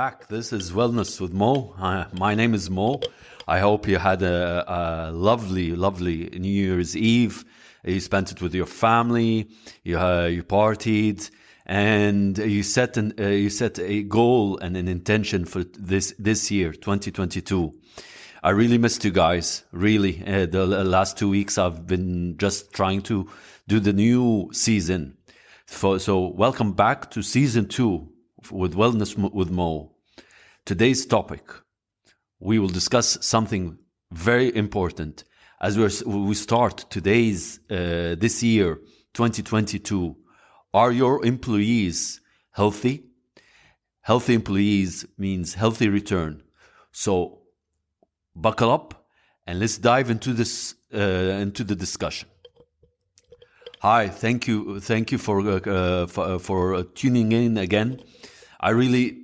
back. This is Wellness with Mo. My name is Mo. I hope you had a lovely, lovely New Year's Eve. You spent it with your family. You partied, and you set a goal and an intention for this year, 2022. I really missed you guys. Really, the last 2 weeks I've been just trying to do the new season. So welcome back to season 2 with Wellness with Mo. Today's topic, we will discuss something very important as we start this year, 2022. Are your employees healthy? Healthy employees means healthy return. So buckle up and let's dive into the discussion. Hi, thank you for tuning in again. I really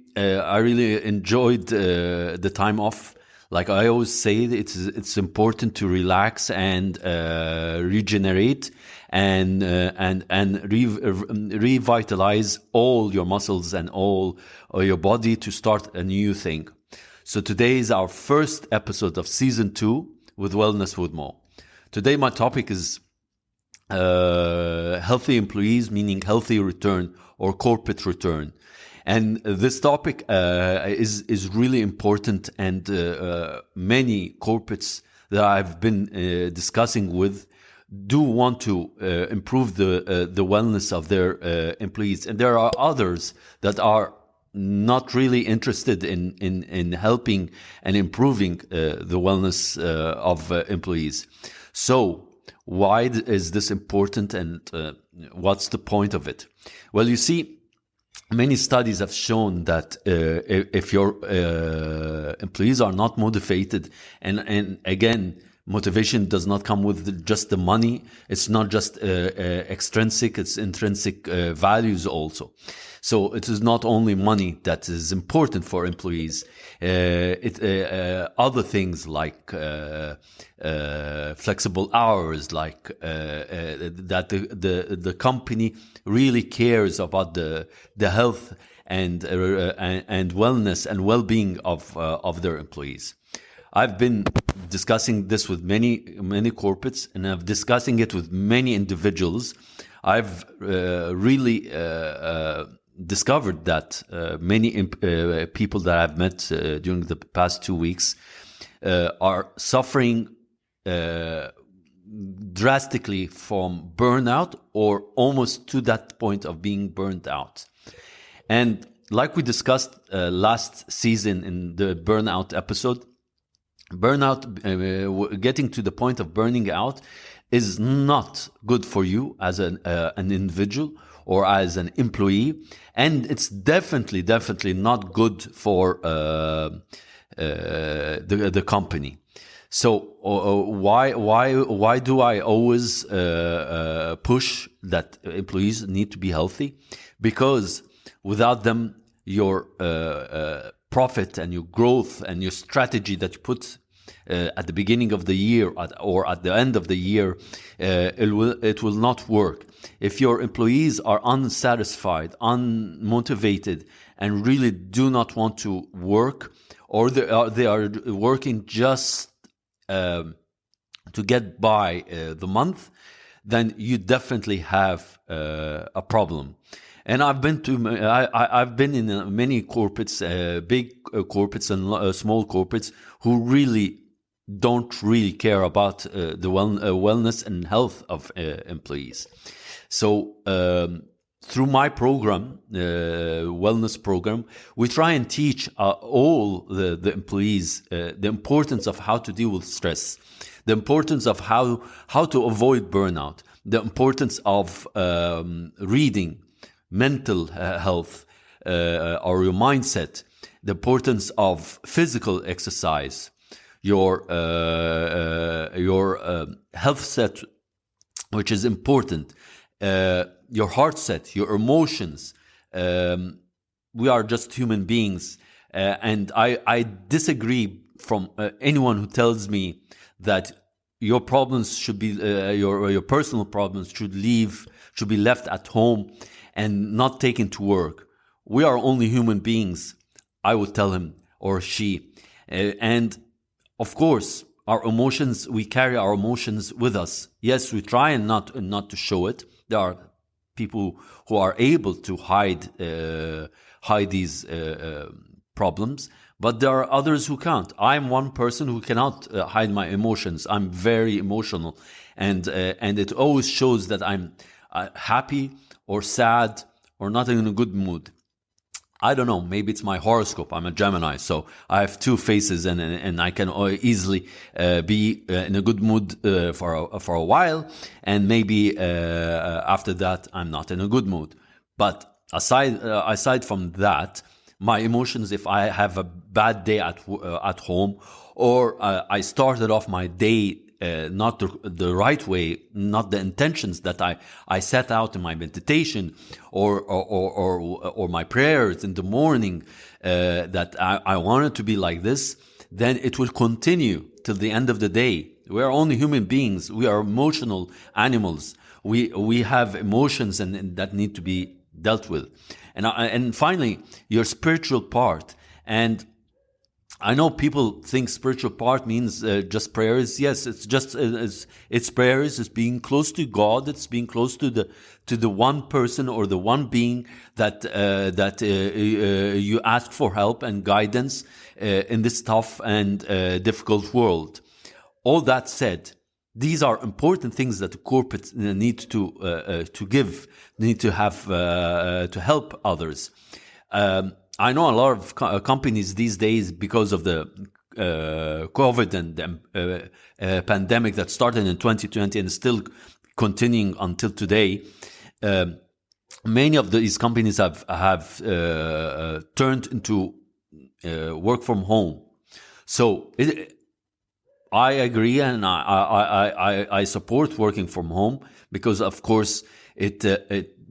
enjoyed the time off. Like I always say, it's important to relax and regenerate and revitalize all your muscles and all your body to start a new thing. So today is our first episode of season 2 with Wellness with Mo. Today my topic is healthy employees, meaning healthy return or corporate return. And this topic is really important, and many corporates that I've been discussing with do want to improve the wellness of their employees. And there are others that are not really interested in helping and improving the wellness of employees. So why is this important, and what's the point of it? Well, you see, many studies have shown that if your employees are not motivated, and again, motivation does not come with just the money. It's not just extrinsic, it's intrinsic values also. So it is not only money that is important for employees. Other things like flexible hours, like that the company really cares about the health and wellness and well-being of their employees. I've been discussing this with many corporates, and I'm discussing it with many individuals. I've really discovered that many people that I've met during the past 2 weeks are suffering drastically from burnout, or almost to that point of being burnt out. And like we discussed last season in the burnout episode, getting to the point of burning out is not good for you as an individual or as an employee, and it's definitely not good for the company. So why do I always push that employees need to be healthy? Because without them, your profit and your growth and your strategy that you put at the beginning of the year or at the end of the year, it will not work. If your employees are unsatisfied, unmotivated, and really do not want to work, or they are working just to get by the month, then you definitely have a problem. And I've been in many corporates, big corporates and small corporates, who really don't really care about the wellness and health of employees. So through my program, wellness program, we try and teach all the employees the importance of how to deal with stress, the importance of how to avoid burnout, the importance of reading, mental health, or your mindset, the importance of physical exercise, your health set, which is important, your heart set, your emotions. We are just human beings, and I disagree from anyone who tells me that your problems should be your personal problems should be left at home and not taken to work. We are only human beings. I would tell him or she. And of course, our emotions, we carry our emotions with us. Yes, we try and not to show it. There are people who are able to hide these problems, but there are others who can't. I'm one person who cannot hide my emotions. I'm very emotional, and it always shows that I'm happy or sad or not in a good mood. I don't know. Maybe it's my horoscope. I'm a Gemini, so I have two faces, and I can easily be in a good mood for a while, and maybe after that I'm not in a good mood. But aside from that, my emotions, if I have a bad day at home, or I started off my day not the right way, not the intentions that I set out in my meditation or my prayers in the morning, that I wanted to be like this, then it will continue till the end of the day. We are only human beings. We are emotional animals. We have emotions and that need to be dealt with. And finally, your spiritual part. And I know people think spiritual part means just prayers. Yes, it's just it's prayers. It's being close to God. It's being close to the one person or the one being that you ask for help and guidance in this tough and difficult world. All that said, these are important things that the corporate need to give, need to have to help others. I know a lot of companies these days, because of the COVID and the pandemic that started in 2020 and is still continuing until today. Many of these companies have turned into work from home. So I agree, and I support working from home, because of course it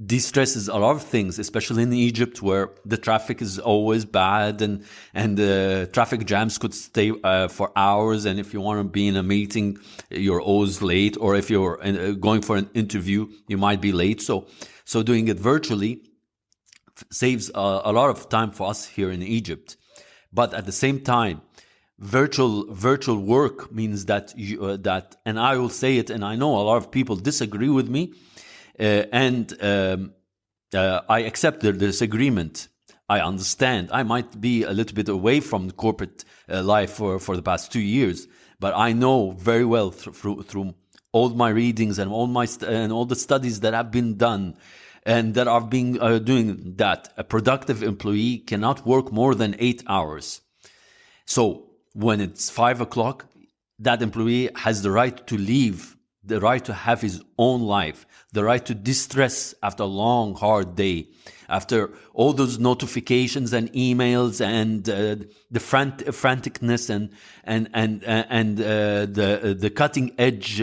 de-stresses a lot of things, especially in Egypt, where the traffic is always bad, and the traffic jams could stay for hours. And if you want to be in a meeting, you're always late, or if you're going for an interview, you might be late. So doing it virtually saves a lot of time for us here in Egypt. But at the same time, virtual work means that and I will say it, and I know a lot of people disagree with me. I accept their disagreement. I understand. I might be a little bit away from the corporate life for the past 2 years, but I know very well through all my readings and all the studies that have been done and that are being doing, that a productive employee cannot work more than 8 hours. So when it's 5 o'clock, that employee has the right to leave, the right to have his own life, the right to distress after a long, hard day, after all those notifications and emails and the franticness and the cutting edge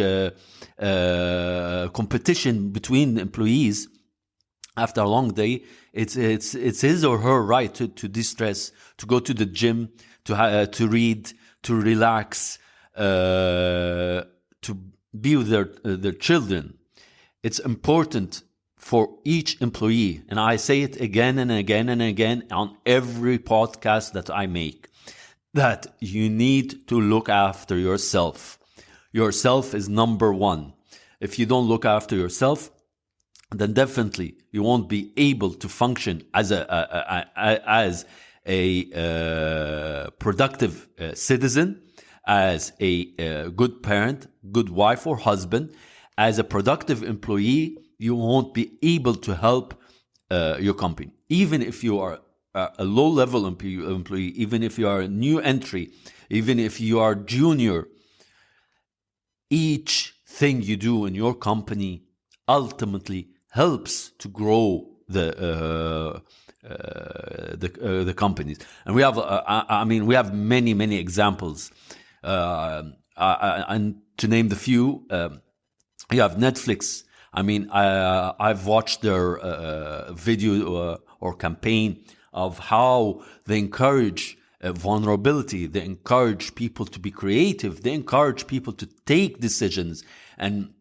competition between employees. After a long day, it's his or her right to distress, to go to the gym, to read, to relax, to be with their children. It's important for each employee, and I say it again and again and again on every podcast that I make, that you need to look after yourself. Yourself is number one. If you don't look after yourself, then definitely you won't be able to function as a productive citizen, as a good parent, good wife or husband. As a productive employee, you won't be able to help your company. Even if you are a low-level employee, even if you are a new entry, even if you are junior, each thing you do in your company ultimately helps to grow the companies. And we have, we have many examples. And to name the few, you have Netflix. I've watched their video or campaign of how they encourage vulnerability. They encourage people to be creative. They encourage people to take decisions and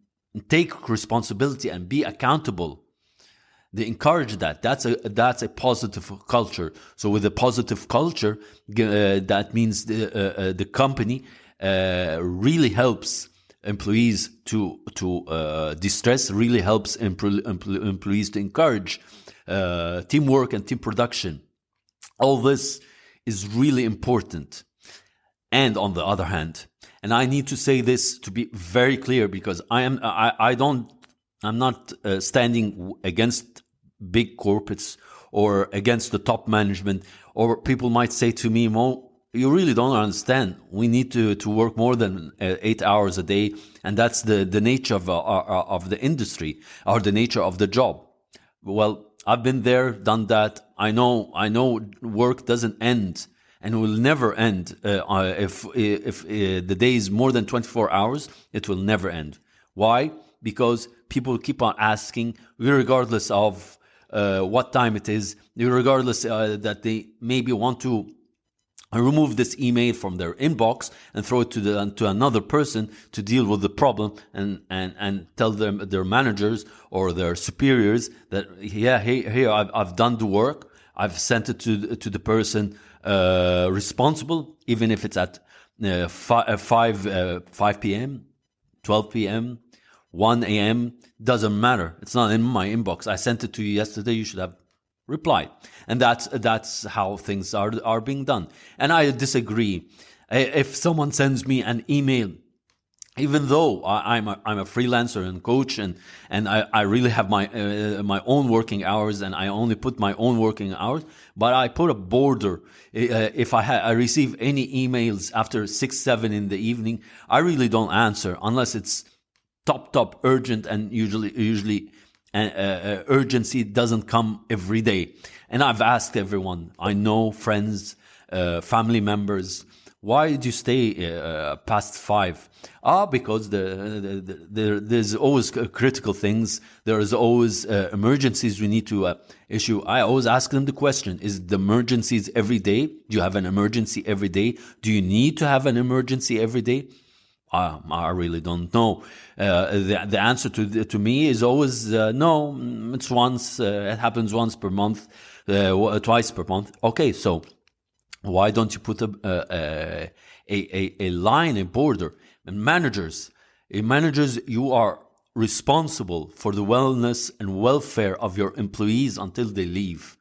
take responsibility and be accountable. They encourage that. That's a positive culture. So with a positive culture, that means the company really helps employees to de-stress, really helps employees to encourage teamwork and team production. All this is really important. And on the other hand, and I need to say this to be very clear, because I'm not standing against big corporates or against the top management. Or people might say to me, Mo, you really don't understand. We need to work more than 8 hours a day, and that's the nature of the industry, or the nature of the job. Well, I've been there, done that. I know work doesn't end and will never end. If the day is more than 24 hours, it will never end. Why? Because people keep on asking, regardless of what time it is, regardless that they maybe want to remove this email from their inbox and throw it to another person to deal with the problem, and tell them, their managers or their superiors, that here I've done the work, I've sent it to the person responsible, even if it's at 5 p.m., 12 p.m., 1 a.m., doesn't matter. It's not in my inbox. I sent it to you yesterday. You should have replied. And that's how things are being done. And I disagree. If someone sends me an email, even though I'm a freelancer and coach, and I really have my own working hours, and I only put my own working hours, but I put a border. If I receive any emails after 6, 7 in the evening, I really don't answer unless it's top urgent, and usually urgency doesn't come every day. And I've asked everyone I know, friends, family members, why did you stay past 5? Because there's always critical things. There is always emergencies we need to issue. I always ask them the question, is the emergencies every day? Do you have an emergency every day? Do you need to have an emergency every day? I really don't know. The answer to me is always no. It's once. It happens once per month, twice per month. Okay, so why don't you put a line, a border? And managers, you are responsible for the wellness and welfare of your employees until they leave.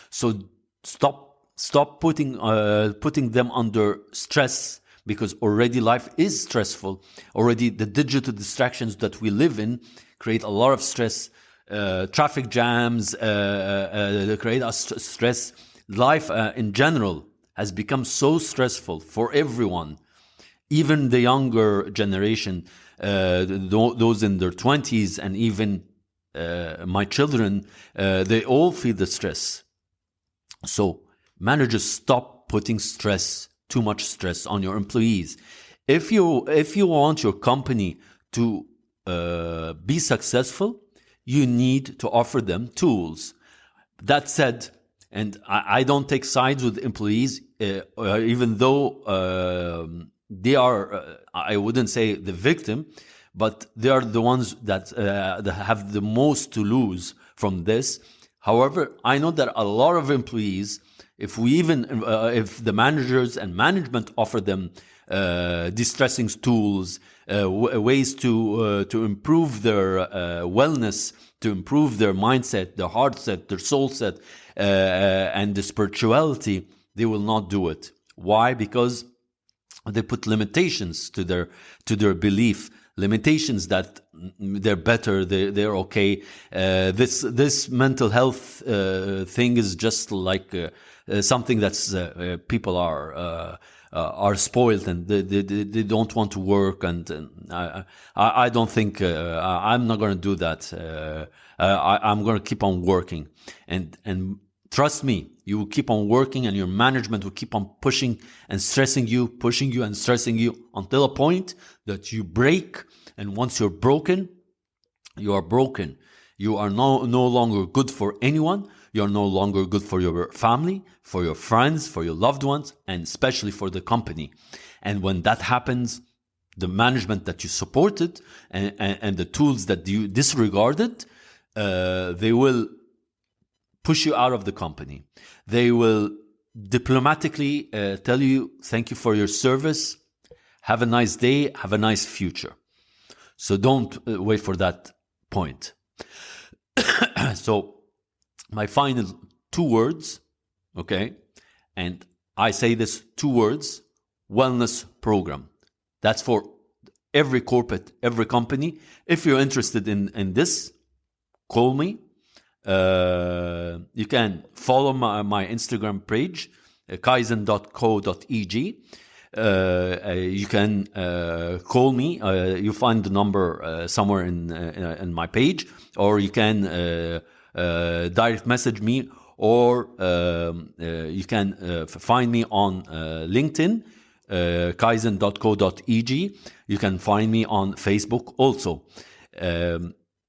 So stop putting them under stress, because already life is stressful. Already the digital distractions that we live in create a lot of stress. Traffic jams create us stress. Life in general has become so stressful for everyone. Even the younger generation, those in their 20s, and even my children, they all feel the stress. So managers, stop putting too much stress on your employees. If you want your company to be successful, you need to offer them tools. That said, and I don't take sides with employees, even though they are, I wouldn't say the victim, but they are the ones that have the most to lose from this. However, I know that a lot of employees, if the managers and management offer them de-stressing tools, ways to improve their wellness, to improve their mindset, their heart set, their soul set, and the spirituality, they will not do it. Why? Because they put limitations to their belief, limitations that they're better, they're okay. This mental health thing is just like something that's people are spoiled, and they don't want to work, and I don't think I'm not going to do that. I'm going to keep on working, and trust me, you will keep on working, and your management will keep on pushing and stressing you and stressing you until a point that you break. And once you're broken, you are broken. You are no longer good for anyone. You are no longer good for your family, for your friends, for your loved ones, and especially for the company. And when that happens, the management that you supported and the tools that you disregarded, they will push you out of the company. They will diplomatically tell you, thank you for your service. Have a nice day. Have a nice future. So don't wait for that point. So my final 2 words, okay? And I say this 2 words, wellness program. That's for every corporate, every company. If you're interested in this, call me. You can follow my Instagram page, kaizen.co.eg. You can call me. You find the number somewhere in my page, or you can direct message me, or you can find me on LinkedIn, kaizen.co.eg. You can find me on Facebook also.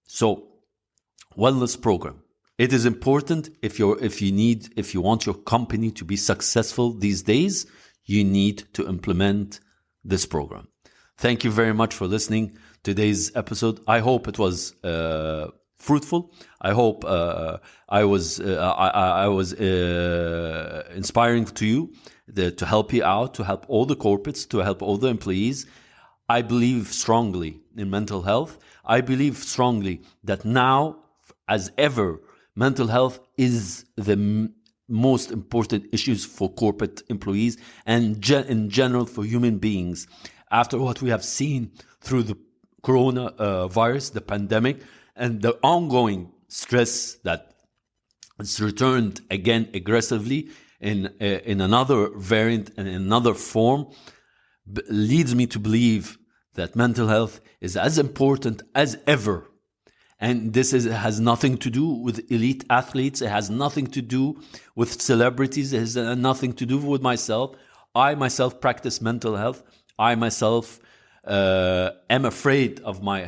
So, wellness program. It is important if you want your company to be successful these days, you need to implement this program. Thank you very much for listening to today's episode. I hope it was fruitful. I hope I was inspiring to you, to help you out, to help all the corporates, to help all the employees. I believe strongly in mental health. I believe strongly that now, as ever, mental health is the most important issues for corporate employees and in general for human beings. After what we have seen through the coronavirus, the pandemic, and the ongoing stress that is returned again aggressively in another variant and in another form, leads me to believe that mental health is as important as ever. And this has nothing to do with elite athletes. It has nothing to do with celebrities. It has nothing to do with myself. I myself practice mental health. I myself am afraid of my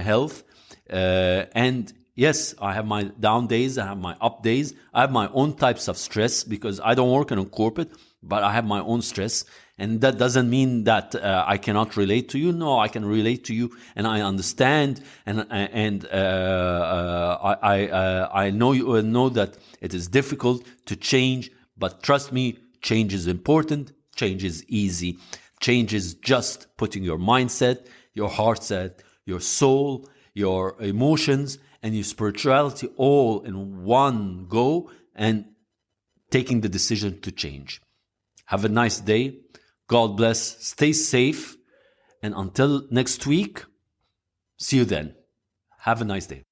health. And yes, I have my down days. I have my up days. I have my own types of stress because I don't work in a corporate, but I have my own stress. And that doesn't mean that I cannot relate to you. No, I can relate to you, and I understand, and I know that it is difficult to change. But trust me, change is important. Change is easy. Change is just putting your mindset, your heart set, your soul, your emotions, and your spirituality all in one go, and taking the decision to change. Have a nice day. God bless. Stay safe. And until next week, see you then. Have a nice day.